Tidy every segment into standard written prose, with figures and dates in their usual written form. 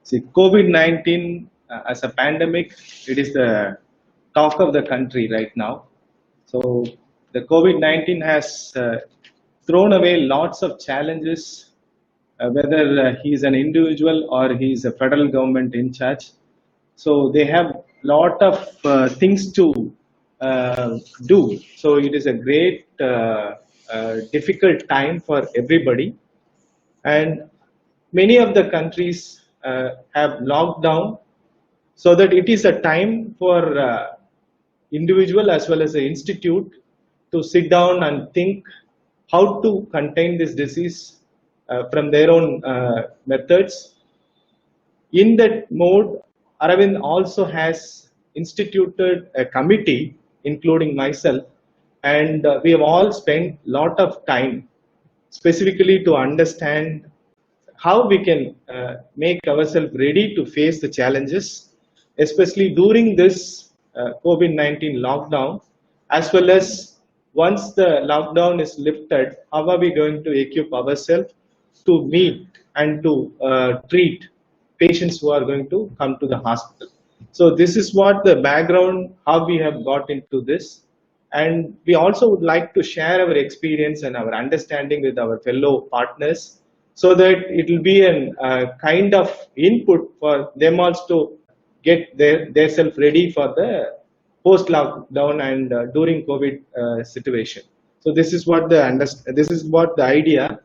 See, COVID-19 as a pandemic, it is the talk of the country right now. So the COVID-19 has thrown away lots of challenges, whether he is an individual or he is a federal government in charge. So they have lot of things to do. So it is a great difficult time for everybody, and many of the countries have locked down, so that it is a time for individual as well as the institute to sit down and think how to contain this disease from their own methods. In that mode, Aravind also has instituted a committee, including myself, and we have all spent a lot of time specifically to understand how we can make ourselves ready to face the challenges, especially during this COVID-19 lockdown, as well as once the lockdown is lifted, how are we going to equip ourselves to meet and to treat patients who are going to come to the hospital. So this is what the background, how we have got into this. And we also would like to share our experience and our understanding with our fellow partners, so that it will be a kind of input for them also to get their self ready for the post lockdown and during COVID situation. So this is what the idea,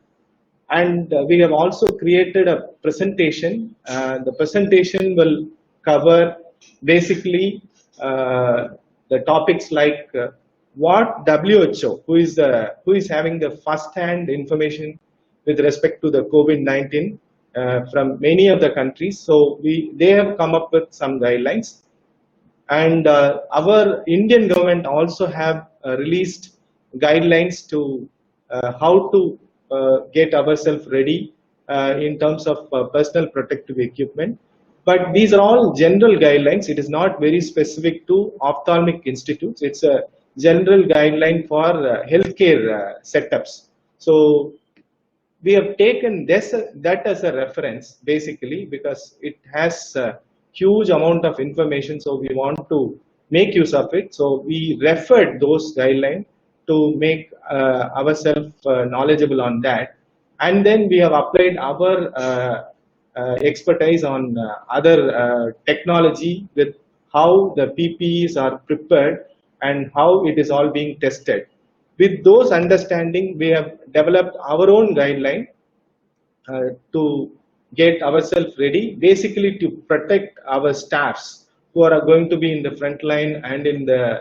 and we have also created a presentation. The presentation will cover basically the topics like what WHO, who is having the first-hand information with respect to the COVID-19 from many of the countries. So they have come up with some guidelines, and our Indian government also have released guidelines to how to get ourselves ready in terms of personal protective equipment. But these are all general guidelines. It is not very specific to ophthalmic institutes. It's a general guideline for healthcare setups. So we have taken that as a reference basically because it has a huge amount of information, so we want to make use of it. So we referred those guidelines to make ourselves knowledgeable on that, and then we have applied our expertise on other technology with how the PPEs are prepared and how it is all being tested. With those understanding, we have developed our own guideline to get ourselves ready, basically to protect our staffs who are going to be in the front line and in the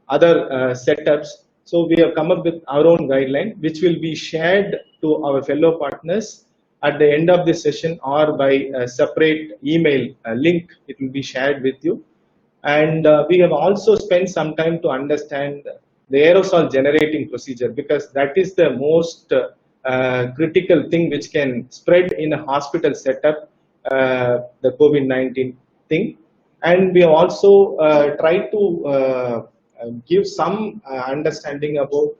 other setups. So we have come up with our own guideline, which will be shared to our fellow partners at the end of this session, or by a separate email link. It will be shared with you. And we have also spent some time to understand the aerosol generating procedure, because that is the most critical thing which can spread in a hospital setup, the COVID-19 thing. And we have also tried to give some understanding about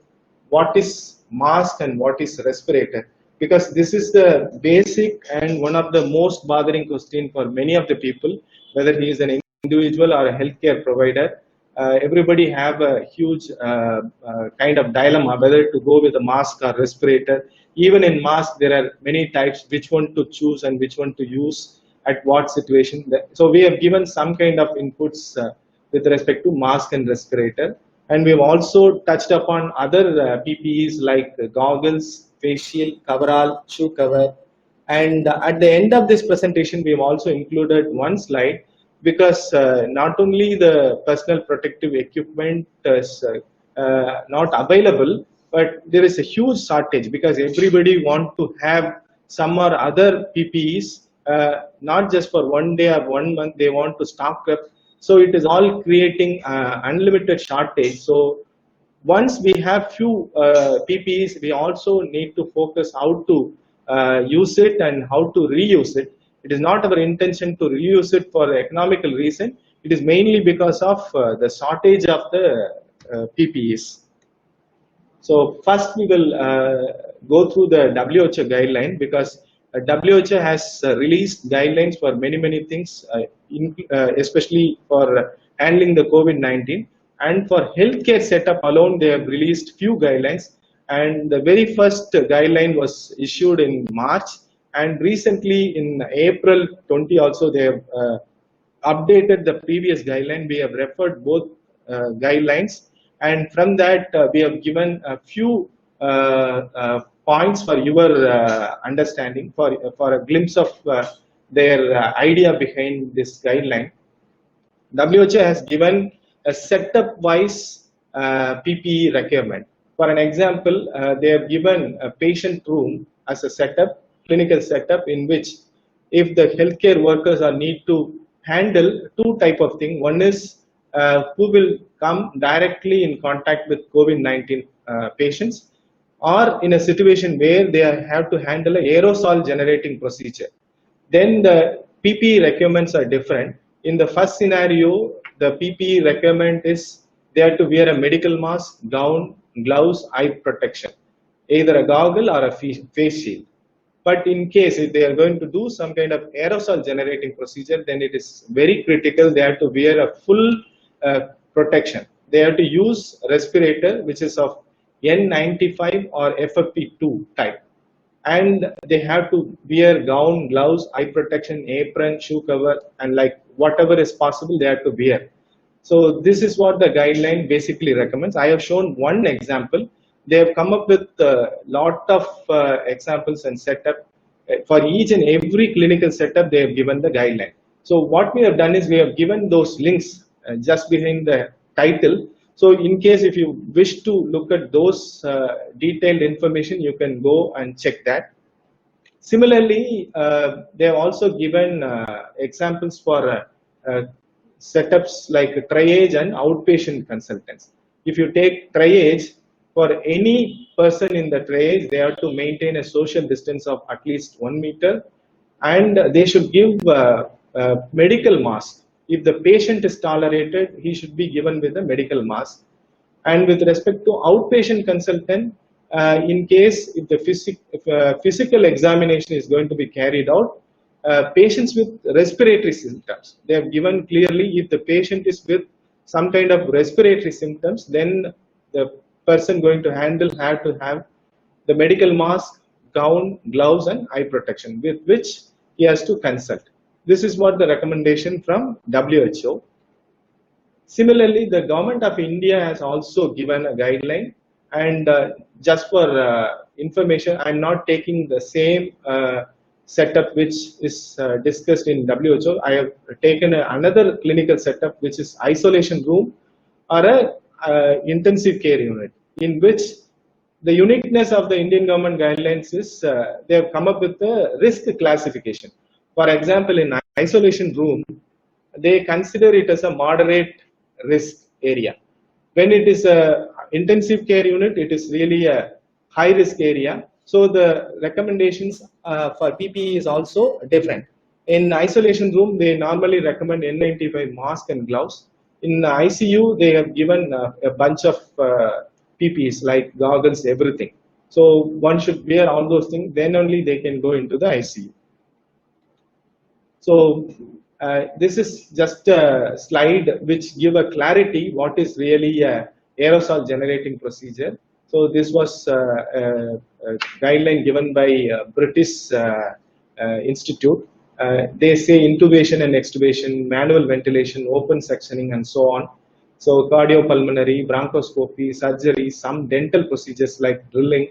what is mask and what is respirator, because this is the basic and one of the most bothering question for many of the people, whether he is an individual or a healthcare provider. Everybody have a huge kind of dilemma whether to go with a mask or respirator. Even in mask, there are many types, which one to choose and which one to use at what situation. So we have given some kind of inputs with respect to mask and respirator. And we have also touched upon other PPEs like goggles, facial, coverall, shoe cover. And at the end of this presentation, we have also included one slide, because not only the personal protective equipment is not available, but there is a huge shortage, because everybody want to have some or other PPEs, not just for one day or 1 month, they want to stock up. So it is all creating unlimited shortage. So once we have few PPEs, we also need to focus how to use it and how to reuse it. It is not our intention to reuse it for economical reason. It is mainly because of the shortage of the PPEs. So first we will go through the WHO guideline, because WHO has released guidelines for many things, especially for handling the COVID-19. And for healthcare setup alone, they have released few guidelines. And the very first guideline was issued in March. And recently in April 20 also, they have updated the previous guideline. We have referred both guidelines, and from that we have given a few points for your understanding, for a glimpse of their idea behind this guideline. WHO has given a setup-wise PPE requirement. For an example, they have given a patient room as a setup, clinical setup, in which if the healthcare workers are need to handle two type of thing. One is who will come directly in contact with COVID-19 patients, or in a situation where they have to handle an aerosol generating procedure. Then the PPE requirements are different. In the first scenario, the PPE requirement is they have to wear a medical mask, gown, gloves, eye protection, either a goggle or a face shield. But in case if they are going to do some kind of aerosol generating procedure, then it is very critical. They have to wear a full protection. They have to use respirator, which is of N95 or FFP2 type. And they have to wear gown, gloves, eye protection, apron, shoe cover, and like whatever is possible, they have to wear. So this is what the guideline basically recommends. I have shown one example. They have come up with a lot of examples and setup. For each and every clinical setup, they have given the guideline. So what we have done is we have given those links just behind the title. So in case if you wish to look at those detailed information, you can go and check that. Similarly, they have also given examples for setups like triage and outpatient consultants. If you take triage, for any person in the triage, they have to maintain a social distance of at least 1 meter, and they should give medical mask. If the patient is tolerated, he should be given with a medical mask. And with respect to outpatient consultant, in case if the physical examination is going to be carried out, patients with respiratory symptoms, they have given clearly if the patient is with some kind of respiratory symptoms, then the person going to handle have to have the medical mask, gown, gloves, and eye protection with which he has to consult. This is what the recommendation from WHO. Similarly, the government of India has also given a guideline, and just for information, I'm not taking the same setup which is discussed in WHO. I have taken another clinical setup which is isolation room or a intensive care unit, in which the uniqueness of the Indian government guidelines is they have come up with a risk classification. For example, in isolation room, they consider it as a moderate risk area. When it is a intensive care unit, it is really a high risk area. So the recommendations for PPE is also different. In isolation room, they normally recommend N95 mask and gloves. In ICU, they have given a bunch of PPEs like goggles, everything. So one should wear all those things, then only they can go into the ICU. So this is just a slide which give a clarity what is really a aerosol generating procedure. So this was a guideline given by British Institute. They say intubation and extubation, manual ventilation, open sectioning, and so on. So cardiopulmonary, bronchoscopy, surgery, some dental procedures like drilling,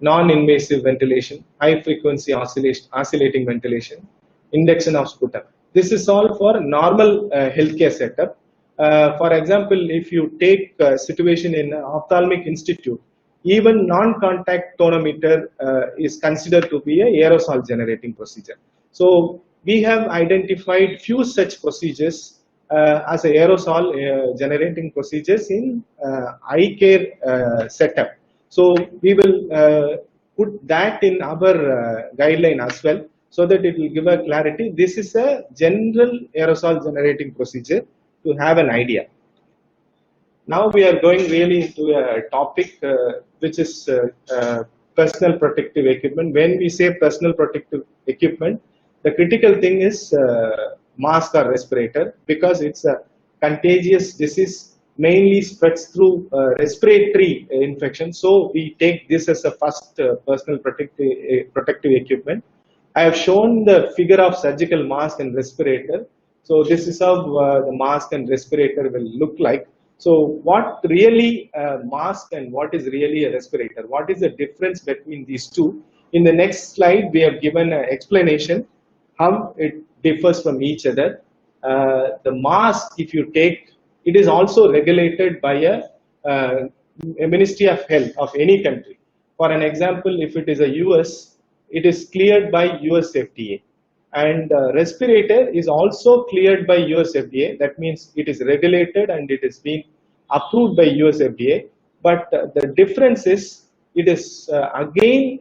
non-invasive ventilation, high frequency oscillating ventilation, induction of sputum. This is all for normal healthcare setup. For example, if you take a situation in an ophthalmic institute, even non-contact tonometer is considered to be an aerosol generating procedure. So we have identified few such procedures as a aerosol generating procedures in eye care setup. So we will put that in our guideline as well, so that it will give a clarity. This is a general aerosol generating procedure to have an idea. Now we are going really into a topic which is personal protective equipment. When we say personal protective equipment, the critical thing is mask or respirator, because it's a contagious disease, mainly spreads through respiratory infection. So we take this as a first personal protective equipment. I have shown the figure of surgical mask and respirator. So this is how the mask and respirator will look like. So what really mask and what is really a respirator? What is the difference between these two? In the next slide, we have given an explanation how it differs from each other. The mask, if you take, it is also regulated by a Ministry of Health of any country. For an example, if it is a US, it is cleared by US FDA. And respirator is also cleared by US FDA. That means it is regulated and it is being approved by US FDA. But the difference is it is again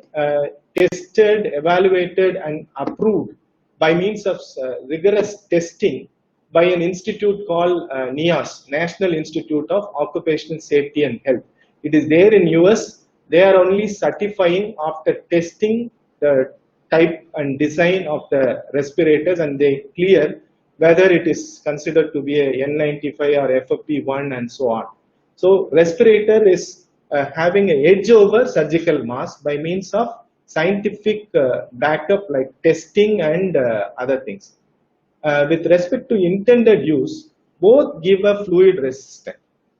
tested, evaluated, and approved by means of rigorous testing by an institute called NIOS, National Institute of Occupational Safety and Health. It is there in US. They are only certifying after testing the type and design of the respirators, and they clear whether it is considered to be a N95 or FFP1 and so on. So respirator is having an edge over surgical mask by means of scientific backup like testing and other things. With respect to intended use, both give a fluid resistance.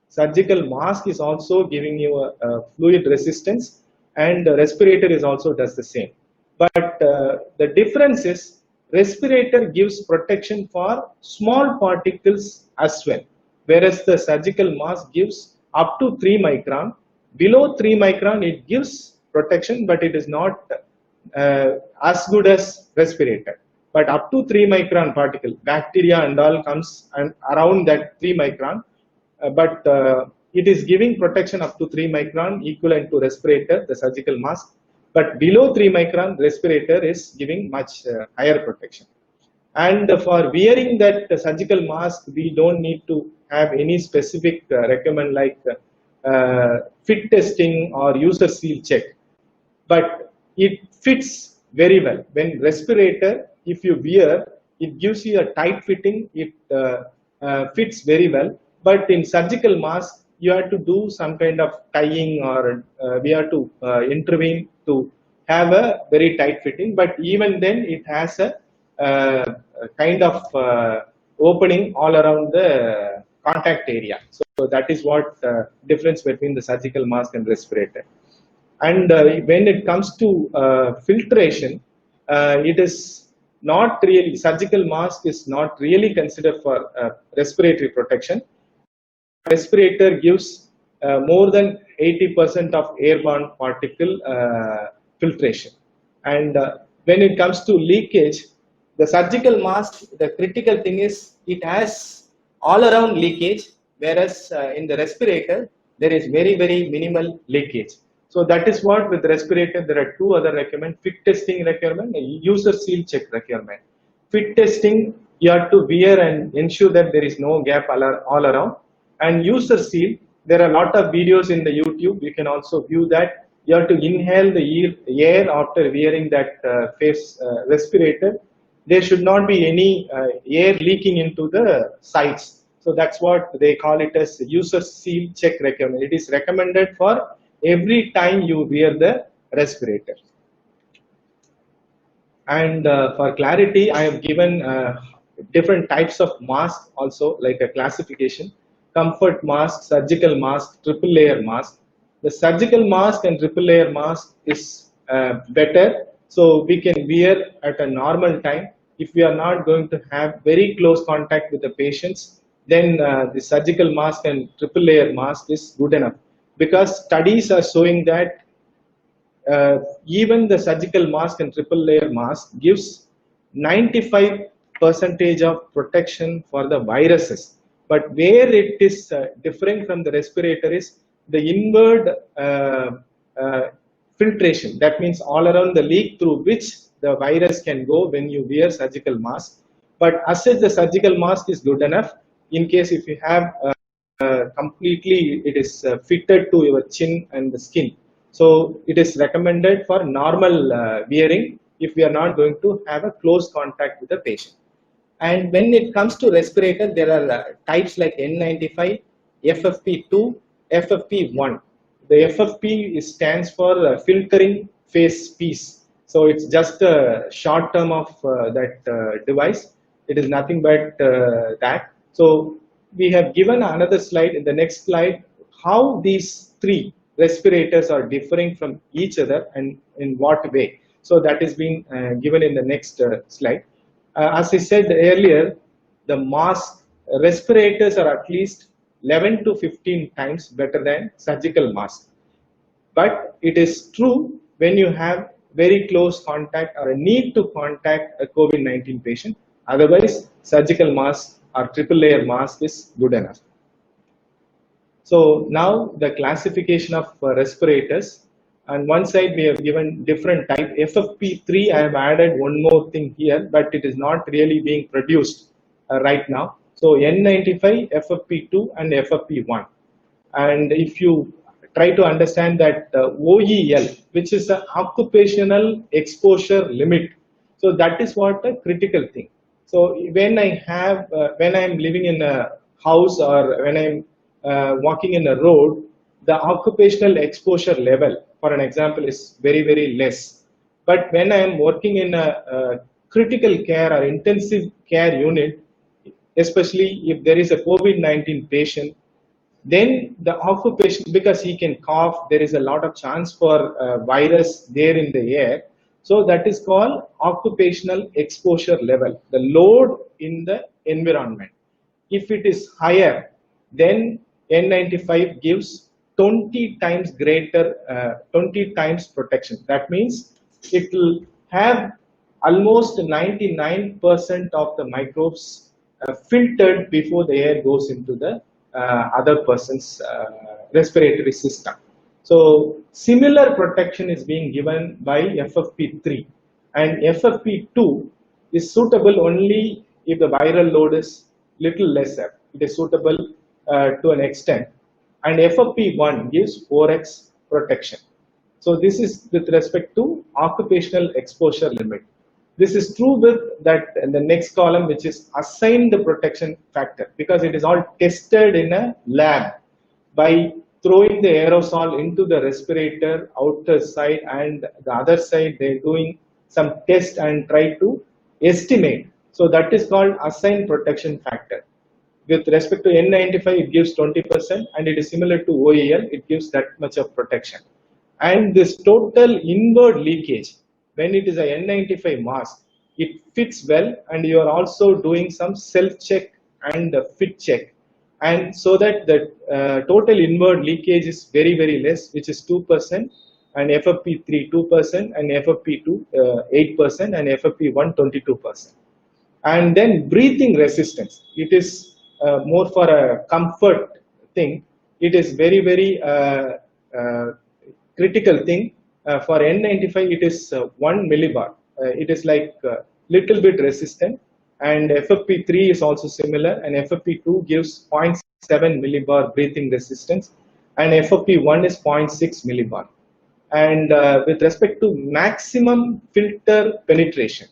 Surgical mask is also giving you a fluid resistance, and the respirator is also does the same. But the difference is respirator gives protection for small particles as well, whereas the surgical mask gives up to 3 micron. Below 3 micron, it gives protection, but it is not as good as respirator. But up to 3 micron particle, bacteria and all comes and around that 3 micron, but it is giving protection up to 3 micron equivalent to respirator, the surgical mask. But below 3 micron, respirator is giving much higher protection. And for wearing that surgical mask, we don't need to have any specific recommend like fit testing or user seal check. But it fits very well. When respirator, if you wear, it gives you a tight fitting, it fits very well. But in surgical mask, you have to do some kind of tying, or we have to intervene to have a very tight fitting. But even then, it has a kind of opening all around the contact area. So that is what difference between the surgical mask and respirator. And when it comes to filtration, it is not really, surgical mask is not really considered for respiratory protection. Respirator gives more than 80% of airborne particle filtration. And when it comes to leakage, the surgical mask, the critical thing is it has all around leakage, whereas in the respirator, there is very, very minimal leakage. So that is what with respirator, there are two other requirements: fit testing requirement, user seal check requirement. Fit testing, you have to wear and ensure that there is no gap all around. And user seal, there are a lot of videos in the YouTube. You can also view that. You have to inhale the air after wearing that face respirator. There should not be any air leaking into the sides. So that's what they call it as user seal check requirement. It is recommended for every time you wear the respirator. And for clarity, I have given different types of masks also, like a classification: comfort mask, surgical mask, triple layer mask. The surgical mask and triple layer mask is better, so we can wear at a normal time. If we are not going to have very close contact with the patients, then the surgical mask and triple layer mask is good enough, because studies are showing that even the surgical mask and triple layer mask gives 95% of protection for the viruses. But where it is different from the respirator is the inward filtration. That means all around the leak through which the virus can go when you wear surgical mask. But as such, the surgical mask is good enough in case if you have completely, it is fitted to your chin and the skin. So it is recommended for normal wearing if we are not going to have a close contact with the patient. And when it comes to respirator, there are types like N95, FFP2, FFP1. The FFP stands for filtering phase piece. So it's just a short term of that device. It is nothing but that. So we have given another slide in the next slide how these three respirators are differing from each other and in what way. So that is being given in the next slide. As I said earlier, the mask respirators are at least 11 to 15 times better than surgical mask. But it is true when you have very close contact or a need to contact a COVID-19 patient. Otherwise, surgical mask or triple layer mask is good enough. So now the classification of respirators. On one side we have given different type. FFP3, I have added one more thing here, but it is not really being produced right now. So N95, FFP2 and FFP1. And if you try to understand that OEL, which is the occupational exposure limit, so that is what a critical thing. So when I have, when I am living in a house or when I am walking in a road, the occupational exposure level, for an example, is very, very less. But when I am working in a critical care or intensive care unit, especially if there is a COVID-19 patient, then the occupation, because he can cough, there is a lot of chance for virus there in the air. So that is called occupational exposure level, the load in the environment. If it is higher, then N95 gives 20 times greater, 20 times protection. That means it will have almost 99% of the microbes filtered before the air goes into the other person's respiratory system. So similar protection is being given by FFP3, and FFP2 is suitable only if the viral load is little lesser. It is suitable to an extent, and FFP1 gives 4x protection. So this is with respect to occupational exposure limit. This is true with that in the next column, which is assigned the protection factor, because it is all tested in a lab by throwing the aerosol into the respirator outer side, and the other side they're doing some test and try to estimate. So that is called assigned protection factor. With respect to N95, it gives 20%, and it is similar to OEL, it gives that much of protection. And this total inward leakage, when it is a N95 mask, it fits well, and you are also doing some self-check and fit check. And so that the total inward leakage is very, very less, which is 2%, and FFP3 2%, and FFP2 8%, and FFP1 22%. And then breathing resistance, it is more for a comfort thing. It is very, very critical thing. For N95, it is 1 millibar. It is like little bit resistant, and FFP3 is also similar, and FFP2 gives 0.7 millibar breathing resistance, and FFP1 is 0.6 millibar. And with respect to maximum filter penetration,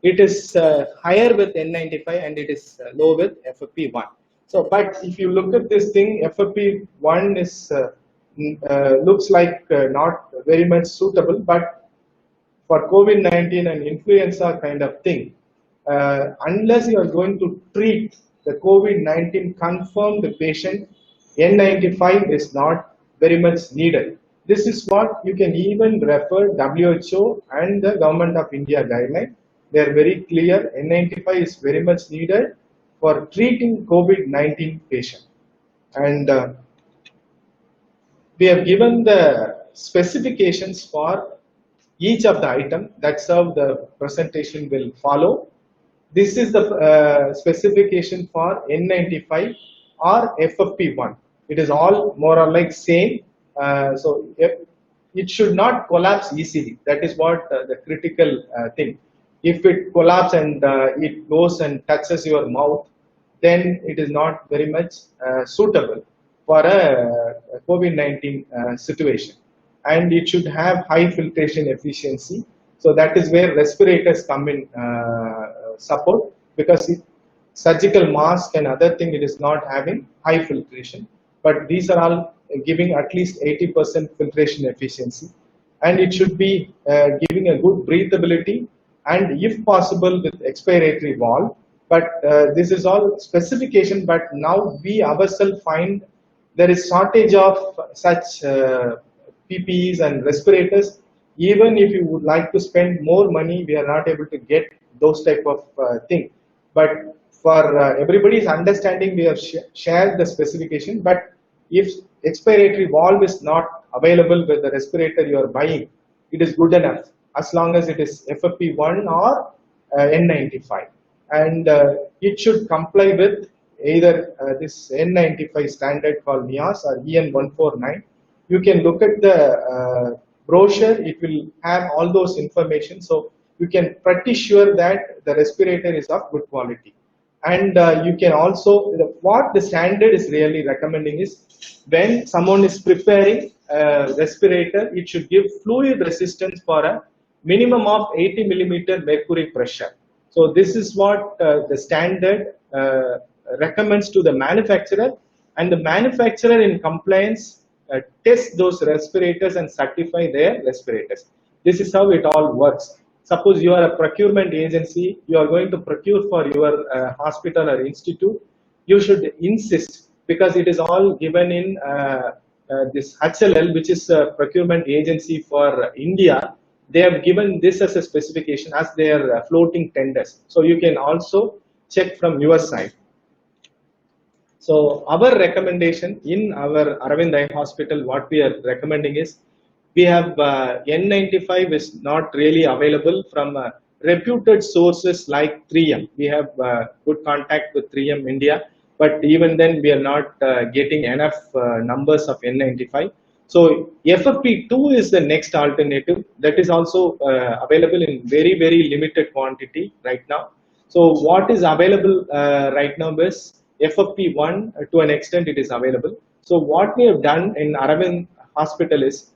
it is higher with N95 and it is low with FFP1. So, but if you look at this thing, FFP1 is looks like not very much suitable, but for COVID-19 and influenza kind of thing, unless you are going to treat the COVID-19 confirmed patient, N95 is not very much needed. This is what you can even refer WHO and the Government of India guideline. They are very clear. N95 is very much needed for treating COVID-19 patient. And we have given the specifications for each of the item. That's how the presentation will follow. This is the specification for N95 or FFP1. It is all more or less same. So it should not collapse easily. That is what the critical thing. If it collapses and it goes and touches your mouth, then it is not very much suitable for a COVID-19 situation. and it should have high filtration efficiency. So that is where respirators come in support, because surgical mask and other thing, it is not having high filtration, but these are all giving at least 80% filtration efficiency, and it should be giving a good breathability, and if possible with expiratory valve. But this is all specification, but now we ourselves find there is shortage of such PPEs and respirators. Even if you would like to spend more money, we are not able to get those type of thing. But for everybody's understanding, we have shared the specification. But if expiratory valve is not available with the respirator you are buying, it is good enough as long as it is FFP1 or N95, and it should comply with either this N95 standard called NIOS or EN149. You can look at the brochure, it will have all those information, so you can pretty sure that the respirator is of good quality. And you can also, what the standard is really recommending is, when someone is preparing a respirator, it should give fluid resistance for a minimum of 80 millimeter mercury pressure. So this is what the standard recommends to the manufacturer, and the manufacturer in compliance test those respirators and certify their respirators. This is how it all works. Suppose you are a procurement agency, you are going to procure for your hospital or institute, you should insist, because it is all given in this HLL, which is a procurement agency for India. They have given this as a specification as their floating tenders. So you can also check from your side. So our recommendation in our Aravind Eye Hospital, what we are recommending is, we have N95 is not really available from reputed sources like 3M. We have good contact with 3M India, but even then we are not getting enough numbers of N95. So FFP2 is the next alternative that is also available in very, very limited quantity right now. So what is available right now is FFP1, to an extent it is available. So what we have done in Aravind Hospital is,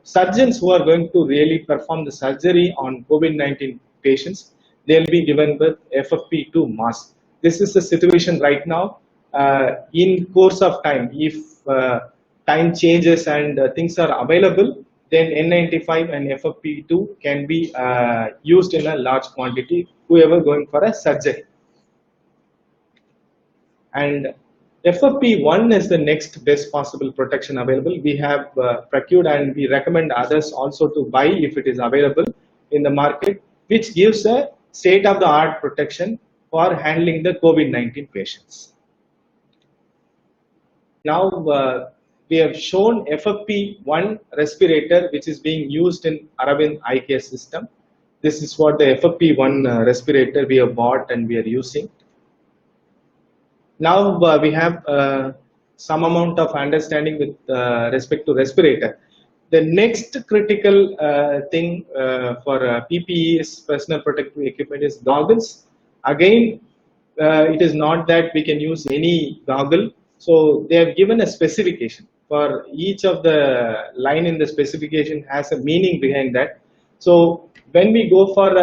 surgeons who are going to really perform the surgery on COVID-19 patients, they'll be given with FFP2 mask. This is the situation right now. In course of time, if time changes and things are available, then N95 and FFP2 can be used in a large quantity, whoever going for a surgery. And FFP1 is the next best possible protection available. We have procured, and we recommend others also to buy if it is available in the market, which gives a state-of-the-art protection for handling the COVID-19 patients. Now we have shown FFP1 respirator, which is being used in Aravind Eye Care System. This is what the FFP1 respirator we have bought and we are using. Now we have some amount of understanding with respect to respirator. The next critical thing for PPEs, personal protective equipment, is goggles. Again, it is not that we can use any goggle. So they have given a specification for each of the line in the specification, has a meaning behind that. So when we go for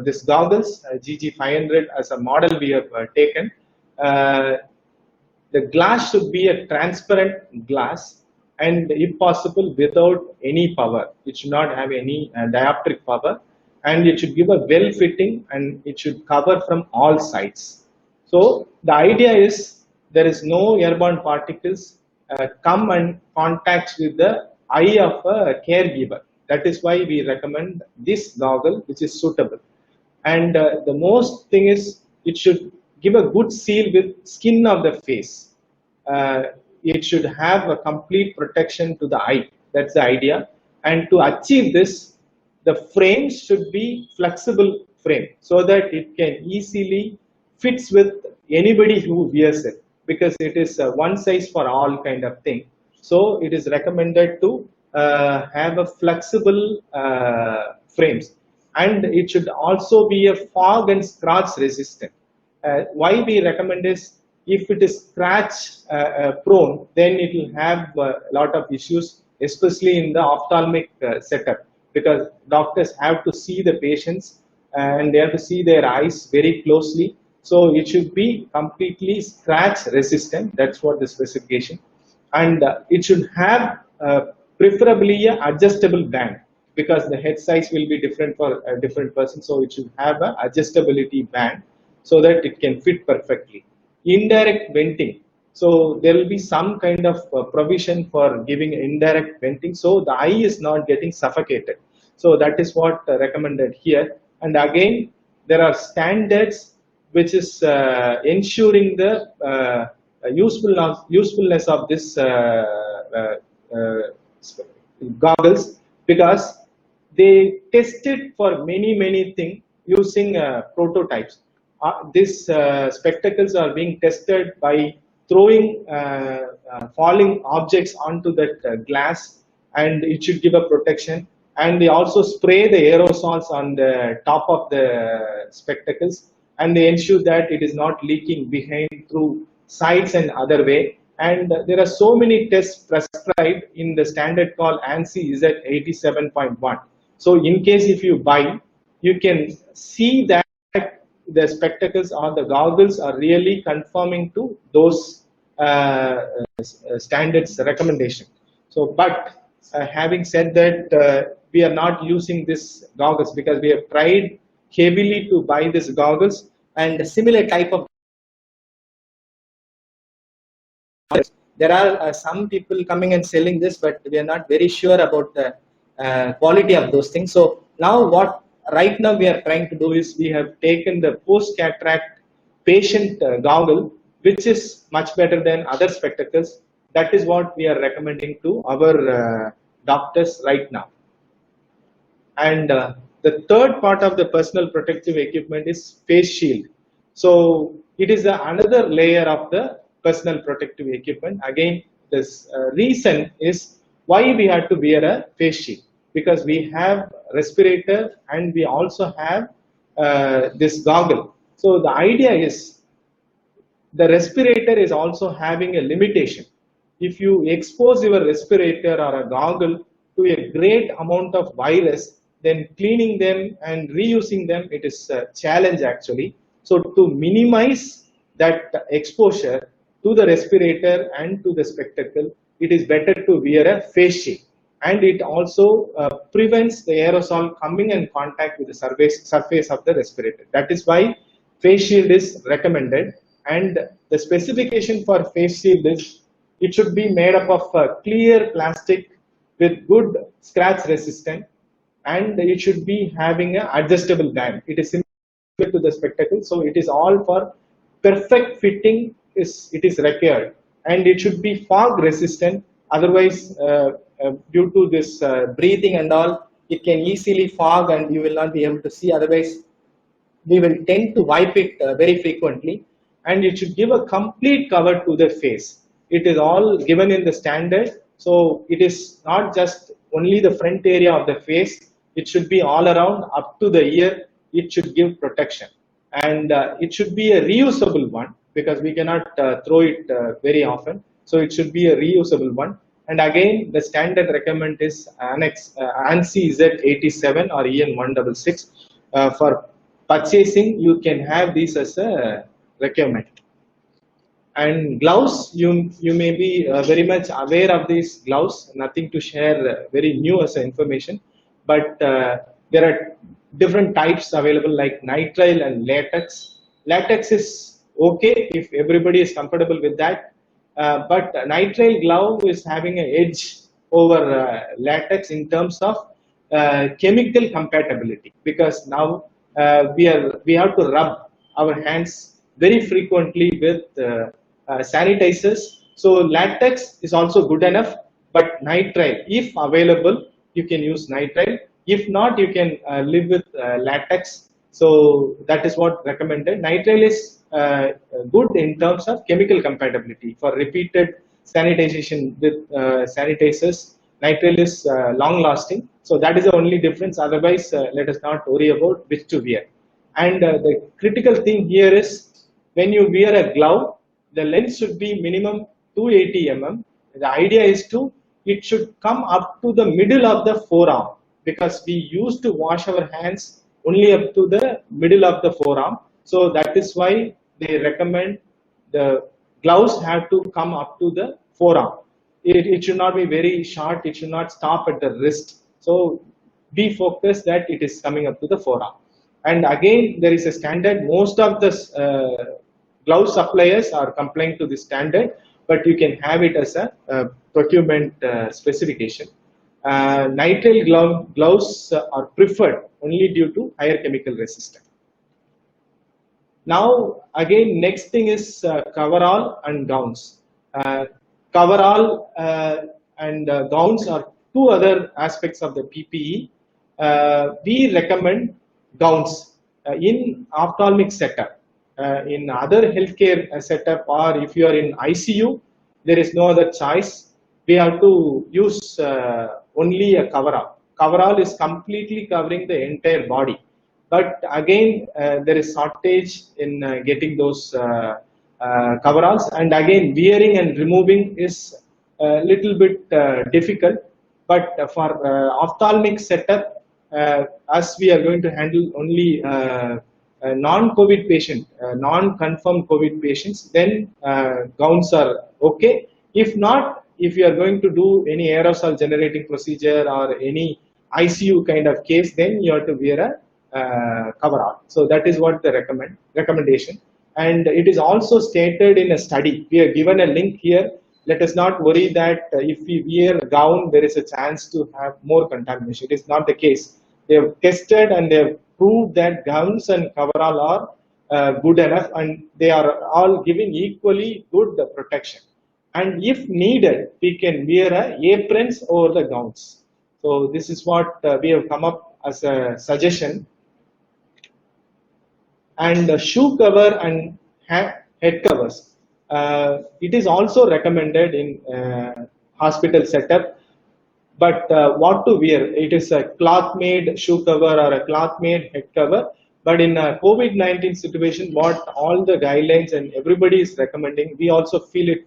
this goggles, GG500 as a model we have taken, the glass should be a transparent glass, and if possible without any power. It should not have any dioptric power, and it should give a well fitting, and it should cover from all sides. So the idea is, there is no airborne particles come and contacts with the eye of a caregiver. That is why we recommend this goggle, which is suitable. And the most thing is, it should give a good seal with skin of the face. It should have a complete protection to the eye. That's the idea. And to achieve this, the frame should be flexible frame, so that it can easily fits with anybody who wears it, because it is one size for all kind of thing. So it is recommended to have a flexible frames, and it should also be a fog and scratch resistant. Why we recommend is, if it is scratch prone, then it will have a lot of issues, especially in the ophthalmic setup, because doctors have to see the patients and they have to see their eyes very closely. So it should be completely scratch resistant. That's what the specification. And it should have preferably a adjustable band, because the head size will be different for a different person. So it should have a adjustability band so that it can fit perfectly. Indirect venting. So there will be some kind of provision for giving indirect venting, so the eye is not getting suffocated. So that is what recommended here. And again, there are standards which is ensuring the usefulness of this goggles, because they tested for many things using prototypes. These spectacles are being tested by throwing falling objects onto that glass, and it should give a protection. And they also spray the aerosols on the top of the spectacles, and they ensure that it is not leaking behind through sides and other way. And there are so many tests prescribed in the standard called ANSI Z87.1. So in case if you buy, you can see that the spectacles or the goggles are really conforming to those standards recommendation. So, but having said that, we are not using this goggles because we have tried heavily to buy this goggles and similar type of. There are some people coming and selling this, but we are not very sure about the quality of those things. So now what right now we are trying to do is we have taken the post-cataract patient goggle, which is much better than other spectacles. That is what we are recommending to our doctors right now. And the third part of the personal protective equipment is face shield. So it is another layer of the personal protective equipment. Again, this reason is why we had to wear a face shield, because we have respirator and we also have this goggle. So the idea is the respirator is also having a limitation. If you expose your respirator or a goggle to a great amount of virus, then cleaning them and reusing them, it is a challenge actually. So to minimize that exposure to the respirator and to the spectacle, it is better to wear a face shield. And it also prevents the aerosol coming in contact with the surface of the respirator. That is why face shield is recommended. And the specification for face shield is it should be made up of clear plastic with good scratch resistant, and it should be having an adjustable band. It is similar to the spectacle, so it is all for perfect fitting it is required, and it should be fog resistant. Otherwise, due to this breathing and all, it can easily fog and you will not be able to see. Otherwise, we will tend to wipe it very frequently, and it should give a complete cover to the face. It is all given in the standard, so it is not just only the front area of the face, it should be all around up to the ear. It should give protection, and it should be a reusable one, because we cannot throw it very often. So it should be a reusable one. And again, the standard recommend is ANSI Z87 or EN166. For purchasing, you can have these as a requirement. And gloves, you may be very much aware of these gloves. Nothing to share very new as information, but there are different types available like nitrile and latex. Latex is okay if everybody is comfortable with that, but nitrile glove is having an edge over latex in terms of chemical compatibility, because now we have to rub our hands very frequently with sanitizers. So latex is also good enough, but nitrile, if available, you can use nitrile. If not, you can live with latex. So that is what recommended. Nitrile is good in terms of chemical compatibility for repeated sanitization with sanitizers. Nitrile is long lasting. So that is the only difference. Otherwise, let us not worry about which to wear. And the critical thing here is when you wear a glove, the length should be minimum 280 mm. The idea is to it should come up to the middle of the forearm, because we used to wash our hands only up to the middle of the forearm. So that is why they recommend the gloves have to come up to the forearm. It should not be very short, it should not stop at the wrist. So be focused that it is coming up to the forearm. And again, there is a standard. Most of the glove suppliers are complying to this standard, but you can have it as a procurement specification. Nitrile gloves are preferred only due to higher chemical resistance. Now, again, next thing is coverall and gowns. Coverall and gowns are two other aspects of the PPE. We recommend gowns in ophthalmic setup. In other healthcare setup, or if you are in ICU, there is no other choice. We have to use only a coverall. Coverall is completely covering the entire body. But again, there is shortage in getting those coveralls, and again, wearing and removing is a little bit difficult. But for ophthalmic setup, as we are going to handle only non-COVID patient, non-confirmed COVID patients, then gowns are okay. If not, if you are going to do any aerosol generating procedure or any ICU kind of case, then you have to wear a coverall. So that is what the recommendation. And it is also stated in a study. We are given a link here. Let us not worry that if we wear a gown, there is a chance to have more contamination. It is not the case. They have tested and they have proved that gowns and coverall are good enough, and they are all giving equally good protection. And if needed, we can wear aprons over the gowns. So this is what we have come up as a suggestion. And shoe cover and head covers. It is also recommended in hospital setup, but what to wear? It is a cloth-made shoe cover or a cloth-made head cover. But in a COVID-19 situation, what all the guidelines and everybody is recommending, we also feel it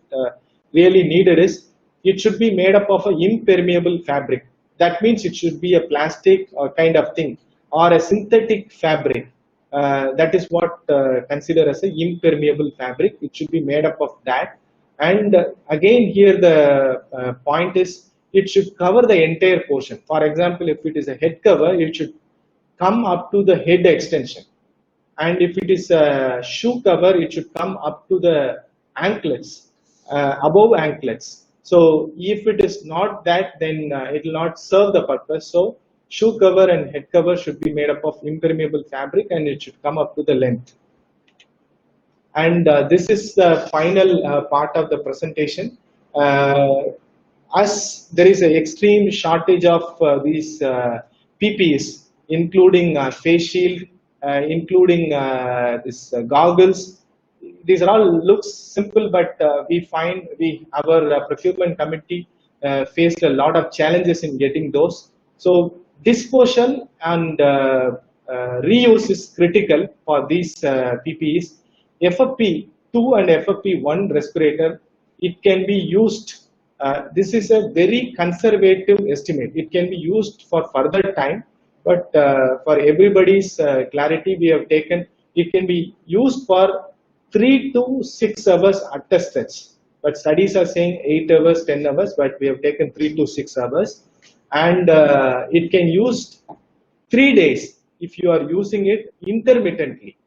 really needed is it should be made up of an impermeable fabric. That means it should be a plastic kind of thing or a synthetic fabric. That is what considered as an impermeable fabric. It should be made up of that. And again, here the point is it should cover the entire portion. For example, if it is a head cover, it should come up to the head extension. And if it is a shoe cover, it should come up to the anklets, above anklets. So if it is not that, then it will not serve the purpose. So shoe cover and head cover should be made up of impermeable fabric, and it should come up to the length. And this is the final part of the presentation. As there is an extreme shortage of these PPEs, including face shield, including this goggles. These are all looks simple, but we find our procurement committee faced a lot of challenges in getting those. So disposal and reuse is critical for these PPEs. FFP2 and FFP1 respirator, it can be used. This is a very conservative estimate. It can be used for further time, but for everybody's clarity, we have taken it can be used for 3 to 6 hours at a stretch. But studies are saying 8 hours, 10 hours, but we have taken 3 to 6 hours. And it can use 3 days if you are using it intermittently,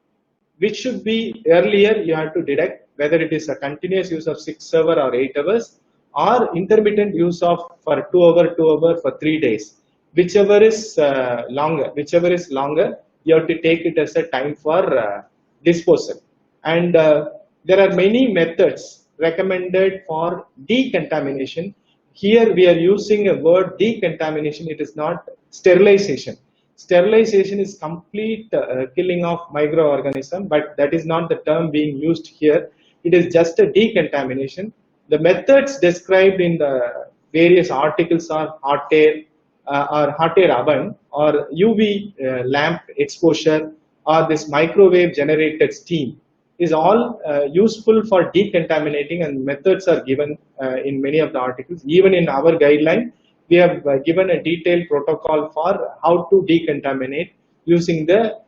which should be earlier. You have to deduct whether it is a continuous use of 6 hours or 8 hours, or intermittent use of for 2 hours for 3 days. Whichever is longer, you have to take it as a time for disposal. And there are many methods recommended for decontamination. Here we are using a word decontamination. It is not sterilization. Sterilization is complete killing of microorganism, but that is not the term being used here. It is just a decontamination. The methods described in the various articles are hot air or hot air oven or UV lamp exposure or this microwave generated steam. is all useful for decontaminating, and methods are given in many of the articles. Even in our guideline, we have given a detailed protocol for how to decontaminate using the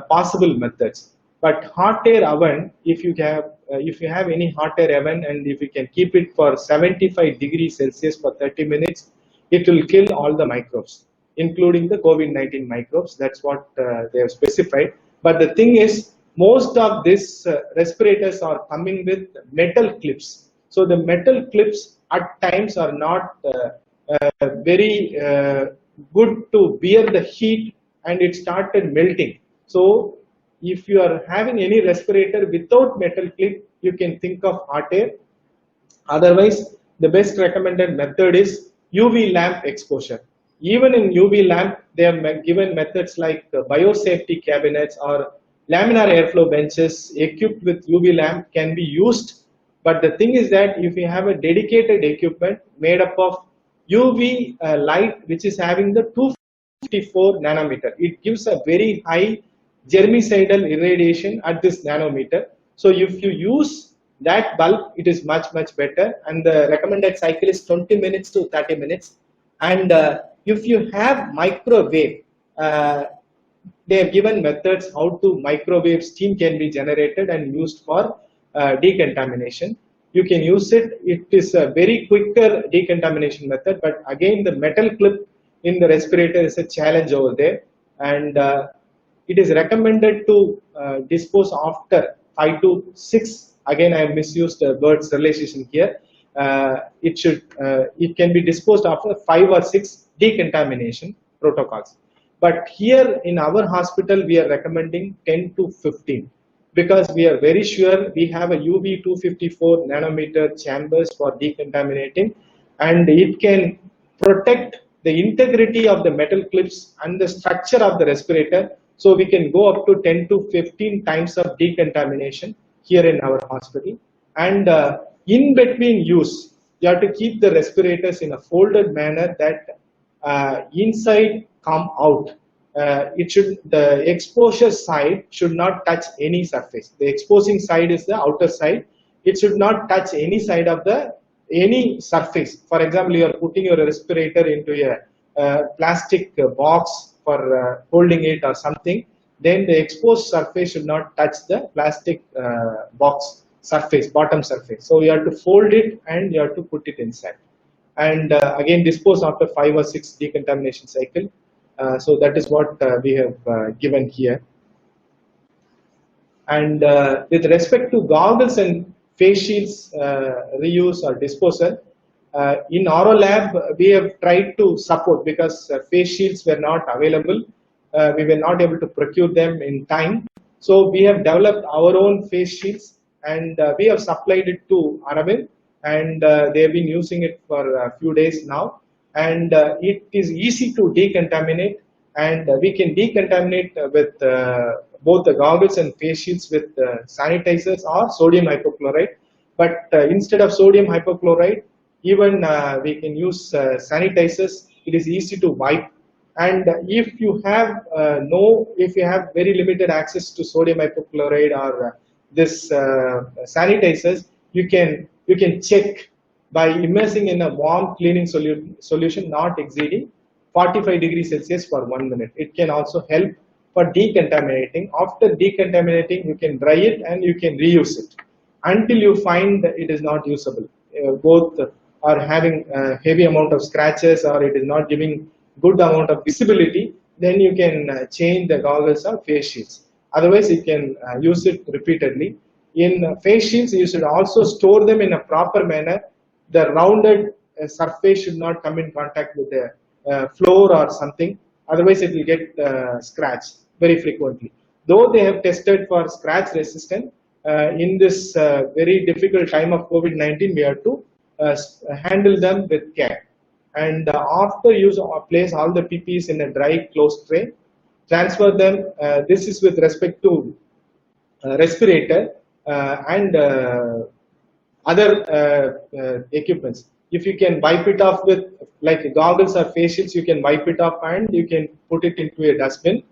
possible methods. But hot air oven, if you have any hot air oven and if you can keep it for 75 degrees Celsius for 30 minutes, it will kill all the microbes, including the COVID-19 microbes. That's what they have specified. But the thing is, most of these respirators are coming with metal clips. So the metal clips at times are not very good to bear the heat, and it started melting. So if you are having any respirator without metal clip, you can think of hot air. Otherwise, the best recommended method is UV lamp exposure. Even in UV lamp, they have given methods like biosafety cabinets or laminar airflow benches equipped with UV lamp can be used. But the thing is that if you have a dedicated equipment made up of UV light, which is having the 254 nanometer, it gives a very high germicidal irradiation at this nanometer. So if you use that bulb, it is much better, and the recommended cycle is 20 minutes to 30 minutes. And if you have microwave, they have given methods how to microwave steam can be generated and used for decontamination. You can use it. It is a very quicker decontamination method, but again the metal clip in the respirator is a challenge over there, and it is recommended to dispose after 5 to 6. Again, I have misused the words relation here. It can be disposed after 5 or 6 decontamination protocols. But here in our hospital, we are recommending 10 to 15 because we are very sure we have a UV 254 nanometer chambers for decontaminating, and it can protect the integrity of the metal clips and the structure of the respirator. So we can go up to 10 to 15 times of decontamination here in our hospital. And in between use, you have to keep the respirators in a folded manner that inside come out. The exposure side should not touch any surface. The exposing side is the outer side. It should not touch any side of any surface. For example, you are putting your respirator into a plastic box for holding it or something, then the exposed surface should not touch the plastic box surface, bottom surface. So you have to fold it and you have to put it inside. And again, dispose after 5 or 6 decontamination cycle. So that is what we have given here. And with respect to goggles and face shields reuse or disposal, in our lab, we have tried to support because face shields were not available. We were not able to procure them in time. So we have developed our own face shields, and we have supplied it to Aravind, and they have been using it for a few days now. And it is easy to decontaminate, and we can decontaminate with both the goggles and face shields with sanitizers or sodium hypochlorite. But instead of sodium hypochlorite, even we can use sanitizers. It is easy to wipe. And if you have very limited access to sodium hypochlorite or this sanitizers, you can check by immersing in a warm cleaning solution not exceeding 45 degrees Celsius for 1 minute. It can also help for decontaminating. After decontaminating, you can dry it and you can reuse it until you find that it is not usable. Both are having a heavy amount of scratches or it is not giving good amount of visibility, then you can change the goggles or face shields. Otherwise, you can use it repeatedly. In face shields, you should also store them in a proper manner. The rounded surface should not come in contact with the floor or something. Otherwise, it will get scratched very frequently. Though they have tested for scratch resistant, in this very difficult time of COVID-19, we have to handle them with care. And after use, place all the PPEs in a dry closed tray, transfer them. This is with respect to respirator and other equipments. If you can wipe it off with like goggles or face shields, you can wipe it off and you can put it into a dustbin.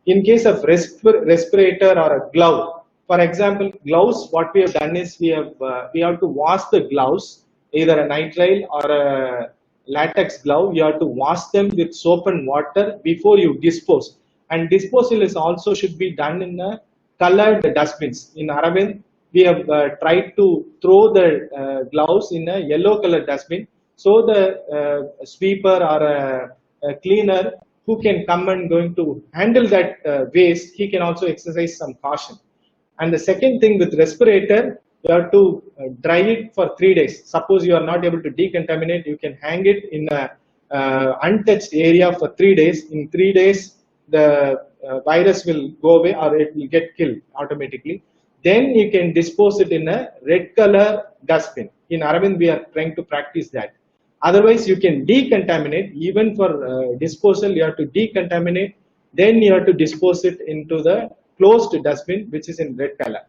In case of respirator or a glove, For example, gloves, what we have done is we have to wash the gloves, either a nitrile or a latex glove. You have to wash them with soap and water before you dispose. And disposal is also should be done in a colored dustbins. In Aravind, we have tried to throw the gloves in a yellow colored dustbin, so the sweeper or a cleaner who can come and going to handle that waste, he can also exercise some caution. And the second thing with respirator, you have to dry it for 3 days. Suppose you are not able to decontaminate, you can hang it in a untouched area for 3 days. In 3 days, the virus will go away or it will get killed automatically. Then you can dispose it in a red color dustbin. In Aravind, we are trying to practice that. Otherwise, you can decontaminate. Even for disposal, you have to decontaminate. Then you have to dispose it into the closed dustbin, which is in red color.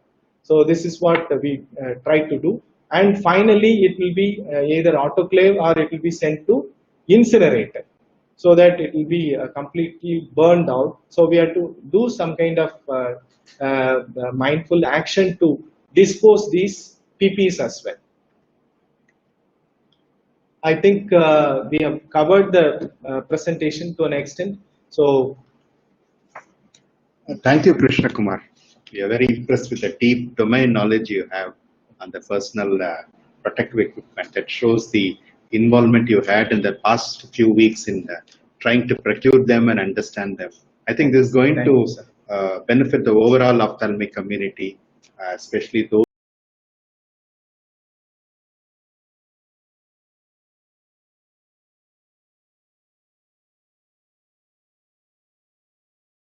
So this is what we try to do. And finally, it will be either autoclave or it will be sent to incinerator, so that it will be completely burned out. So we have to do some kind of mindful action to dispose these PPEs as well. I think we have covered the presentation to an extent. So thank you, Krishna Kumar. We are very impressed with the deep domain knowledge you have on the personal protective equipment. That shows the involvement you had in the past few weeks in trying to procure them and understand them. I think this is going to benefit the overall ophthalmic community, especially those